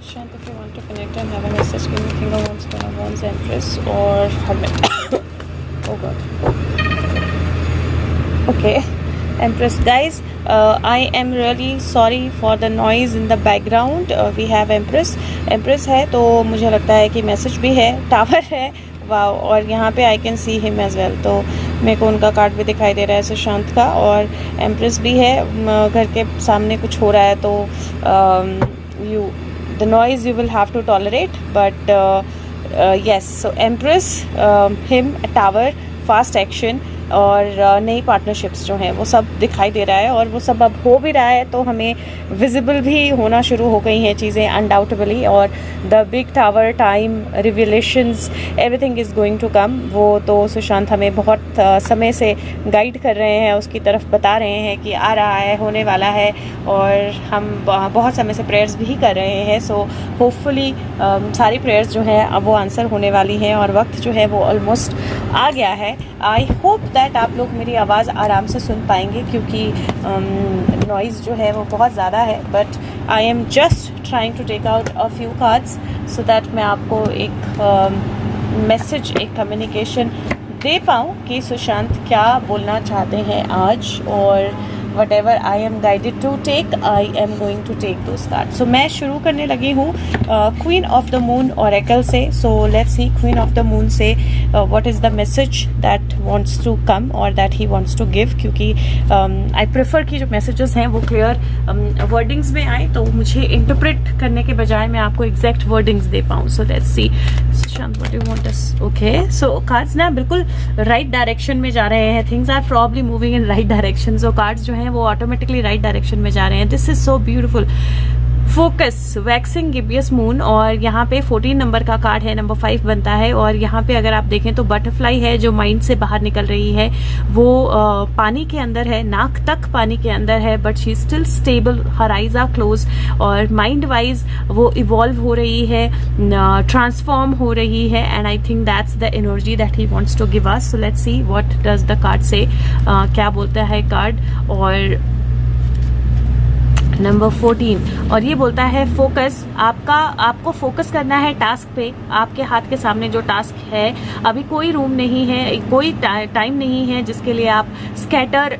Shant, if you want to connect and have a message, give me finger once, gonna once Empress or Hermit. Oh god. Okay, Empress guys, I am really sorry for the noise in the background. We have Empress है तो मुझे लगता है कि message भी है, tower है, वाव, और यहाँ पे I can see him as well, तो मेरे को उनका कार्ड भी दिखाई दे रहा है सुशांत का, और एम्प्रेस भी है। घर के सामने कुछ हो रहा है तो you the noise you will have to tolerate, but yes, so empress, him, tower, fast action और नई पार्टनरशिप्स जो हैं वो सब दिखाई दे रहा है, और वो सब अब हो भी रहा है, तो हमें विजिबल भी होना शुरू हो गई हैं चीज़ें अनडाउटेबली, और the big tower, time, revelations, everything is going to come. वो तो सुशांत हमें बहुत समय से गाइड कर रहे हैं, उसकी तरफ बता रहे हैं कि आ रहा है, होने वाला है, और हम बहुत समय से प्रेयर्स भी कर रहे हैं। सो होपफुली सारी प्रेयर्स जो हैं अब वो आंसर होने वाली हैं, और वक्त जो है वो ऑलमोस्ट आ गया है। आई होप दैट आप लोग मेरी आवाज़ आराम से सुन पाएंगे, क्योंकि नॉइज़ जो है वो बहुत ज़्यादा है, but I am just trying to take out a few cards so that मैं आपको एक मैसेज, एक कम्युनिकेशन दे पाऊँ कि सुशांत क्या बोलना चाहते हैं आज, और whatever I am guided to take, I am going to take those cards. So मैं शुरू करने लगी हूँ Queen of the Moon Oracle से. So let's see Queen of the Moon से what is the message that wants to come or that he wants to give, क्योंकि I prefer कि जो messages हैं वो clear wordings में आए, तो मुझे interpret करने के बजाय मैं आपको exact wordings दे पाऊँ. So let's see Shant, what do you want us? Okay, so cards ना बिल्कुल right direction में जा रहे हैं. Things are probably moving in right direction. So cards जो हैं वो ऑटोमेटिकली राइट डायरेक्शन में जा रहे हैं. This is so beautiful. Focus, waxing gibbous moon, और यहाँ पे 14 नंबर का कार्ड है, नंबर 5 बनता है, और यहाँ पे अगर आप देखें तो बटरफ्लाई है जो माइंड से बाहर निकल रही है, वो पानी के अंदर है, नाक तक पानी के अंदर है, but she still stable, her eyes are close, और माइंड वाइज वो इवॉल्व हो रही है, ट्रांसफॉर्म हो रही है, and I think that's the energy that he wants to give us. So let's see what does the card say, क्या बोलता है कार्ड. और नंबर 14, और ये बोलता है फोकस. आपको फोकस करना है टास्क पे. आपके हाथ के सामने जो टास्क है, अभी कोई रूम नहीं है, कोई टाइम नहीं है जिसके लिए आप स्कैटर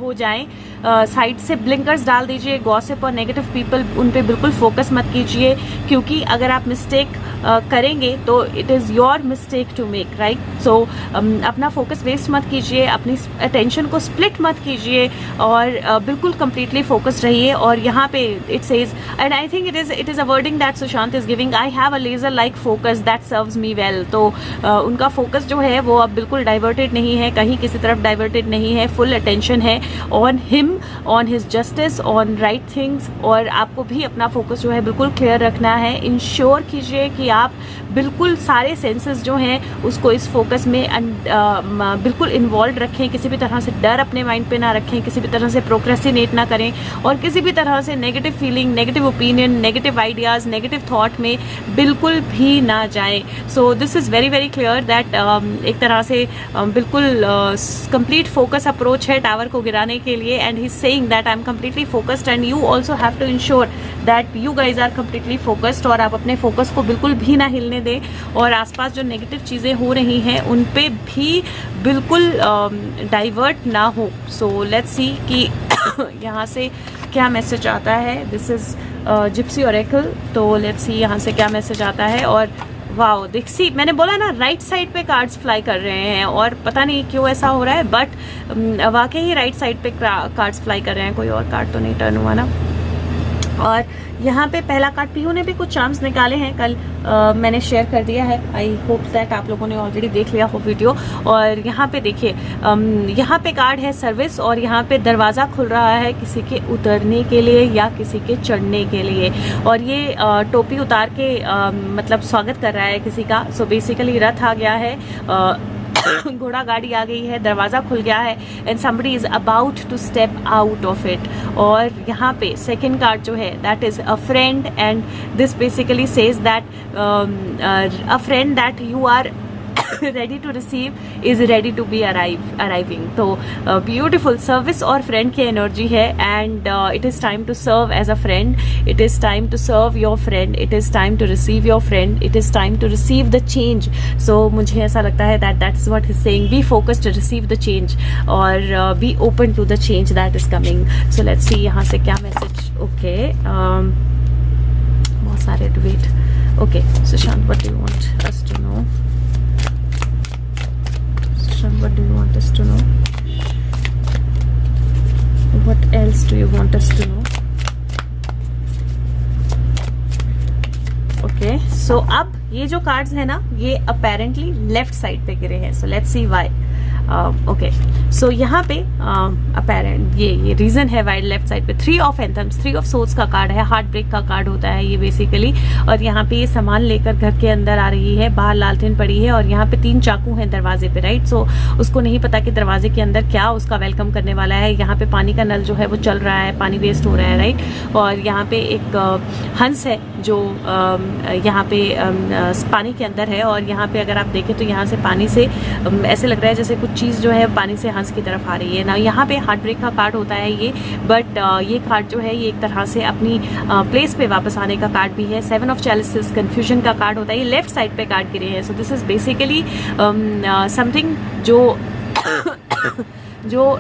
हो जाएं. साइड से ब्लिंकर्स डाल दीजिए. गॉसिप और नेगेटिव पीपल, उन पे बिल्कुल फोकस मत कीजिए, क्योंकि अगर आप मिस्टेक करेंगे तो it is your mistake to make, right. So अपना फोकस वेस्ट मत कीजिए, अपनी अटेंशन को स्प्लिट मत कीजिए, और बिल्कुल कंप्लीटली फोकस रहिए. और यहाँ पे it says, and I think it is a wording that Sushant is giving, I have a laser like focus that serves me well. तो उनका फोकस जो है वो अब बिल्कुल डाइवर्टेड नहीं है, कहीं किसी तरफ डाइवर्टेड नहीं है, फुल अटेंशन है on him, on his justice, on right things. और आपको भी अपना फोकस जो है बिल्कुल क्लियर रखना है. इंश्योर कीजिए कि आप बिल्कुल सारे सेंसेस जो हैं उसको इस फोकस में बिल्कुल इन्वॉल्व रखें. किसी भी तरह से डर अपने माइंड पे ना रखें, किसी भी तरह से प्रोक्रेस्टिनेट ना करें, और किसी भी तरह से negative feeling, negative opinion, negative ideas, negative thought में बिल्कुल भी ना जाएं. So this is very very clear that एक तरह से बिल्कुल कंप्लीट फोकस अप्रोच है टावर को गिराने के लिए, and he is saying that I am completely focused, and you also have to ensure that you guys are completely focused, और आप अपने फोकस को बिल्कुल भी ना हिलने दें, और आसपास जो नेगेटिव चीज़ें हो रही हैं उन पे भी बिल्कुल डाइवर्ट ना हो. सो लेट्स सी कि यहाँ से क्या मैसेज आता है. This is Gypsy Oracle. तो लेट्स सी यहाँ से क्या मैसेज आता है. और वाओ, देखिए मैंने बोला ना, राइट साइड पे कार्ड्स फ्लाई कर रहे हैं, और पता नहीं क्यों ऐसा हो रहा है, बट वाकई ही राइट साइड पे कार्ड्स फ्लाई कर रहे हैं. कोई और कार्ड तो नहीं टर्न हुआ ना. और यहाँ पे पहला कार्ड, पीयू ने भी कुछ चार्म्स निकाले हैं कल, मैंने शेयर कर दिया है. आई होप दैट आप लोगों ने ऑलरेडी देख लिया हो वीडियो. और यहाँ पे देखिए, यहाँ पे कार्ड है सर्विस, और यहाँ पे दरवाज़ा खुल रहा है किसी के उतरने के लिए या किसी के चढ़ने के लिए, और ये टोपी उतार के मतलब स्वागत कर रहा है किसी का. सो बेसिकली रथ आ गया है, घोड़ा गाड़ी आ गई है, दरवाज़ा खुल गया है, and somebody is about to step out of it. और यहाँ पे सेकेंड कार्ड जो है that is a friend, and this basically says that a friend that you are ready to receive is ready to be arriving. तो beautiful service और friend की energy है, and it is time to serve as a friend. It is time to serve your friend. It is time to receive your friend. It is time to receive the change. So मुझे ऐसा लगता है that's what he's saying. Be focused to receive the change और be open to the change that is coming. So let's see यहाँ से क्या message. Okay. बहुत सारे wait. Okay, Sushant, what do you want us to know? Sushant, what do you want us to know? What else do you want us to know? Okay, so अब ये जो cards है ना, ये apparently left side पे गिरे हैं. So let's see why. Okay, so यहाँ पे अपेरेंट ये रीजन है वाइड लेफ्ट साइड पे. 3 ऑफ एंथम्स, 3 ऑफ सोर्ड्स का कार्ड है. हार्ट ब्रेक का कार्ड होता है ये बेसिकली. और यहाँ पे ये सामान लेकर घर के अंदर आ रही है. बाहर लालटेन पड़ी है और यहाँ पे 3 चाकू हैं दरवाजे पे, राइट. सो उसको नहीं पता कि दरवाजे के अंदर क्या उसका वेलकम करने वाला है. यहाँ पे पानी का नल जो है वो चल रहा है, पानी वेस्ट हो रहा है, राइट. और यहाँ पे एक हंस है जो यहाँ पे पानी के अंदर है. और यहाँ पे अगर आप देखें तो यहाँ से पानी से ऐसे लग रहा है जैसे कुछ चीज़ जो है पानी से हंस की तरफ आ रही है ना. यहाँ पे हार्ट ब्रेक का कार्ड होता है ये, बट ये कार्ड जो है ये एक तरह से अपनी प्लेस पे वापस आने का कार्ड भी है. 7 ऑफ चैलिसेस कंफ्यूजन का कार्ड होता है. ये लेफ्ट साइड पे कार्ड गिरे हैं. So this is basically something जो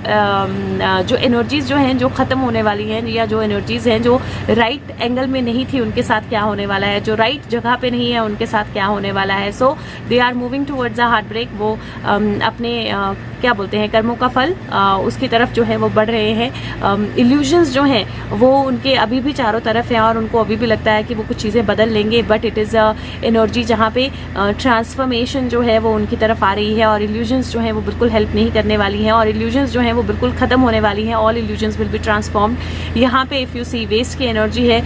एनर्जीज जो हैं जो ख़त्म होने वाली हैं, या जो एनर्जीज हैं जो राइट एंगल में नहीं थी उनके साथ क्या होने वाला है, जो राइट जगह पे नहीं है उनके साथ क्या होने वाला है. So they are moving towards a heart break. वो अपने क्या बोलते हैं कर्मों का फल उसकी तरफ जो है वो बढ़ रहे हैं. इल्यूजन्स जो हैं वो उनके अभी भी चारों तरफ हैं और उनको अभी भी लगता है कि वो कुछ चीज़ें बदल लेंगे, but it is a energy जहाँ पे ट्रांसफॉर्मेशन जो है वो उनकी तरफ आ रही है. और इल्यूजन्स जो हैं वो बिल्कुल हेल्प नहीं करने वाली हैं और इल्यूजन्स जो हैं वो बिल्कुल ख़त्म होने वाली हैं. All illusions will be transformed. यहाँ पे इफ़ यू सी वेस्ट की एनर्जी है,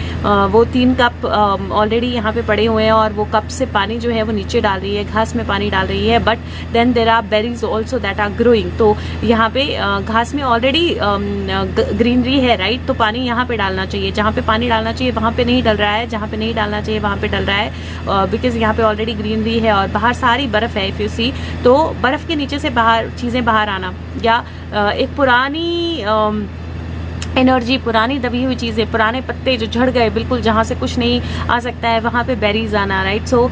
वो 3 कप ऑलरेडी यहाँ पे पड़े हुए हैं और वो कप से पानी जो है वो नीचे डाल रही है, घास में पानी डाल रही है. But then there are berries also that are growing. तो यहाँ पे घास में ऑलरेडी ग्रीनरी है, राइट. तो पानी यहाँ पे डालना चाहिए, जहाँ पे पानी डालना चाहिए वहाँ पे नहीं डल रहा है, जहाँ पे नहीं डालना चाहिए वहाँ पे डल रहा है, बिकॉज यहाँ पे ऑलरेडी ग्रीनरी है और बाहर सारी बर्फ़ है. इफ़ यू सी, तो बर्फ़ के नीचे से बाहर चीज़ें बाहर आना, या एक पुरानी एनर्जी, पुरानी दबी हुई चीज़ें, पुराने पत्ते जो झड़ गए बिल्कुल, जहाँ से कुछ नहीं आ सकता है वहाँ पे बेरीज आना, राइट. सो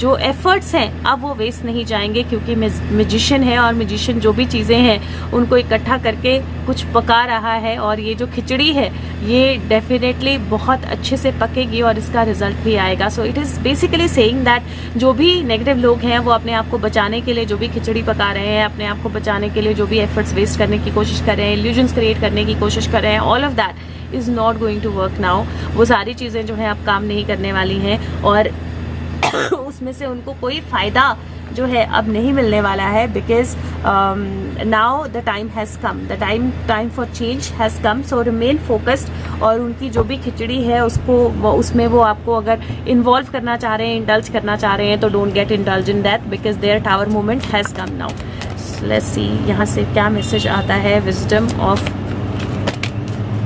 जो एफर्ट्स हैं अब वो वेस्ट नहीं जाएंगे, क्योंकि मैजिशियन है और मैजिशियन जो भी चीज़ें हैं उनको इकट्ठा करके कुछ पका रहा है. और ये जो खिचड़ी है ये डेफिनेटली बहुत अच्छे से पकेगी और इसका रिजल्ट भी आएगा. So it is basically saying that जो भी नेगेटिव लोग हैं वो अपने आप को बचाने के लिए जो भी खिचड़ी पका रहे हैं, अपने आप को बचाने के लिए जो भी एफर्ट्स वेस्ट करने की कोशिश कर रहे हैं, इल्यूजन्स क्रिएट करने की कोशिश कर रहे हैं, all of that is not going to work now. वो सारी चीज़ें जो है अब काम नहीं करने वाली हैं और उसमें से उनको कोई फ़ायदा जो है अब नहीं मिलने वाला है. Because now the time has come, the time for change has come. So remain focused. और उनकी जो भी खिचड़ी है उसमें वो आपको अगर इन्वॉल्व करना चाह रहे हैं, इंडल्ज करना चाह रहे हैं, तो don't get indulge in that, because their tower moment has come now. Let's see यहाँ से क्या मैसेज आता है. Wisdom of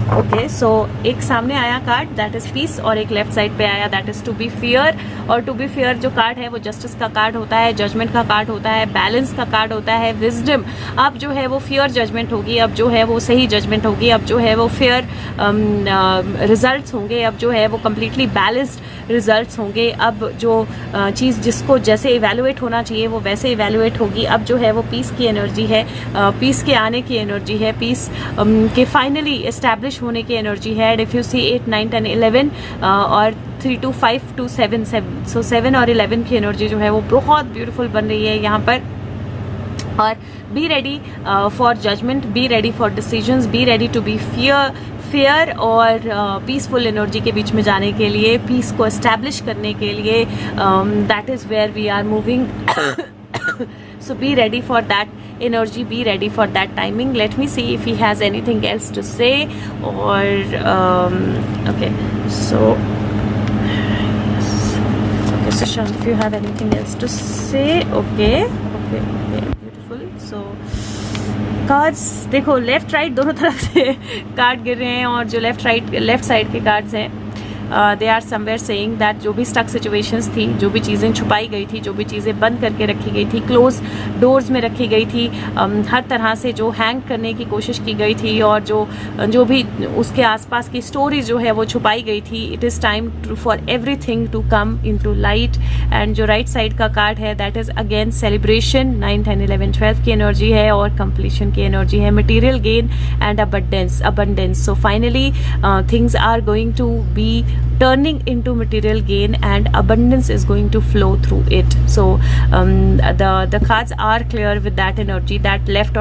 okay. सो एक सामने आया कार्ड दैट इज पीस और एक लेफ्ट साइड पे आया that is to be fear. और टू बी फियर जो कार्ड है वो जस्टिस का कार्ड होता है, जजमेंट का कार्ड होता है, बैलेंस का कार्ड होता है, विजडम. अब जो है वो फियर जजमेंट होगी, अब जो है वो सही जजमेंट होगी, अब जो है वो फेयर रिजल्ट्स होंगे, अब जो है वो कम्प्लीटली बैलेंस्ड रिजल्ट्स होंगे. अब जो चीज़ जिसको जैसे इवेलुएट होना चाहिए वो वैसे इवेलुएट होगी. अब जो है वो पीस की एनर्जी है, पीस के आने की एनर्जी है, पीस के फाइनली इस्टेब्लिश होने की एनर्जी है. इफ यू सी 8, 9, 10, 11 और 3 to 5 to 7. सो 7 और 11 की एनर्जी जो है वो बहुत ब्यूटीफुल बन रही है यहाँ पर. और be ready for judgement, be ready for decisions, be ready to be fair और पीसफुल एनर्जी के बीच में जाने के लिए, पीस को एस्टैब्लिश करने के लिए. That is where we are moving. So be ready for that energy, be ready for that timing. Let me see if he has anything else to say. Or okay, so yes, okay, Sushant, if you have anything else to say. Okay, beautiful. So cards देखो left right दोनों तरफ से card गिर रहे हैं और जो left side के कार्ड्स हैं they are somewhere saying that जो भी स्टक सिचुएशंस थी, जो भी चीज़ें छुपाई गई थी, जो भी चीज़ें बंद करके रखी गई थी, क्लोज डोर्स में रखी गई थी, हर तरह से जो हैंग करने की कोशिश की गई थी और जो भी उसके आसपास की स्टोरी जो है वो छुपाई गई थी, it is time for everything to come into light. And जो राइट साइड का कार्ड है दैट इज़ अगेन सेलिब्रेशन, 9, 10, 11, 12 की एनर्जी है और कंप्लीशन की एनर्जी है, material gain and abundance. So finally things are going to be turning into material gain and abundance is going to flow through it. So the cards are clear with that energy, that left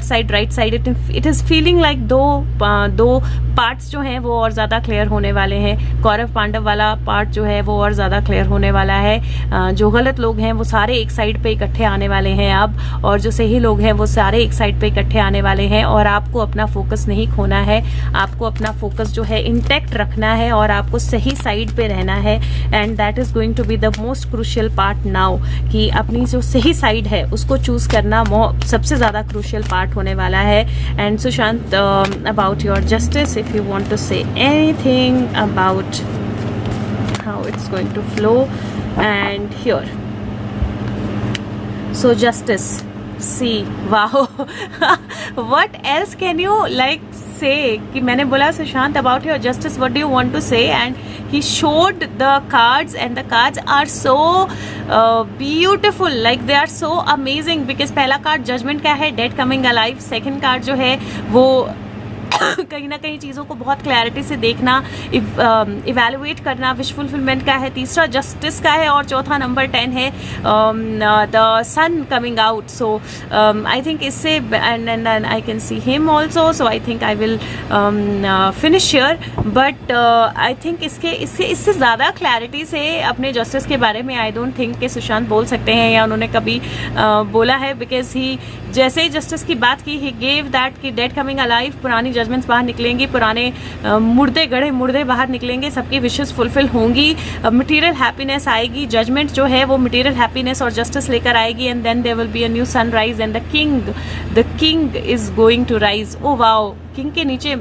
side right side, it is feeling like दो parts जो हैं वो और ज़्यादा clear होने वाले हैं। कौरव पांडव वाला पार्ट जो है वो और ज़्यादा क्लियर होने वाला है। जो गलत लोग हैं वो सारे एक साइड पे इकट्ठे आने वाले हैं अब, और जो सही लोग हैं वो सारे एक साइड पे इकट्ठे आने वाले हैं। और आपको अपना फोकस नहीं खोना है, आपको अपना फोकस जो है इंटैक्ट रखना है और आपको सही साइड पे रहना है। And that is going to be the most crucial part now, कि अपनी जो सही साइड है उसको चूज करना सबसे ज़्यादा क्रूशियल पार्ट होने वाला है। And Sushant, about your justice, if you want to say anything about how it's going to flow. And here, so justice, see, wow. What else can you like say? कि मैंने बोला Sushant about your justice, what do you want to say? And he showed the cards and the cards are so beautiful, like they are so amazing, because पहला card judgement का है, dead coming alive. Second card जो है वो कहीं ना कहीं चीज़ों को बहुत क्लैरिटी से देखना, इवेलुएट करना, विश फुलफिलमेंट का है। तीसरा जस्टिस का है और चौथा नंबर 10 है the sun coming out. So I think इससे and I can see him also, so I think I will finish here. But I think इससे ज़्यादा क्लैरिटी से अपने जस्टिस के बारे में आई डोंट थिंक कि सुशांत बोल सकते हैं या उन्होंने कभी बोला है, बिकॉज ही जैसे ही जस्टिस की बात की, ही गेव दैट कि डेड कमिंग अलाइव, पुरानी जजमेंट्स बाहर निकलेंगी, पुराने मुर्दे गड़े मुर्दे बाहर निकलेंगे, सबकी विशेस फुलफिल होंगी, मटेरियल हैप्पीनेस आएगी। जजमेंट जो है वो मटेरियल हैप्पीनेस और जस्टिस लेकर आएगी। And then there will be a new sunrise and the king is going to rise. Oh wow, king के नीचे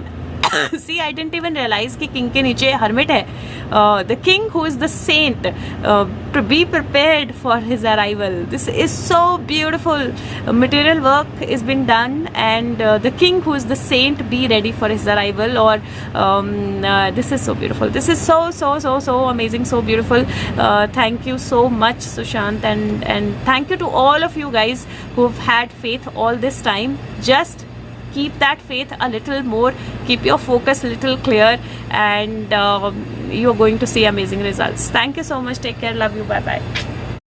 see, I didn't even realize कि किंग के नीचे हर्मिट है। The king who is the saint, be prepared for his arrival. This is so beautiful. Material work is been done, and the king who is the saint, be ready for his arrival. Or this is so beautiful. This is so amazing, so beautiful. Thank you so much, Sushant, and thank you to all of you guys who've had faith all this time. Just keep that faith a little more, keep your focus a little clear, and you're going to see amazing results. Thank you so much. Take care. Love you. Bye bye.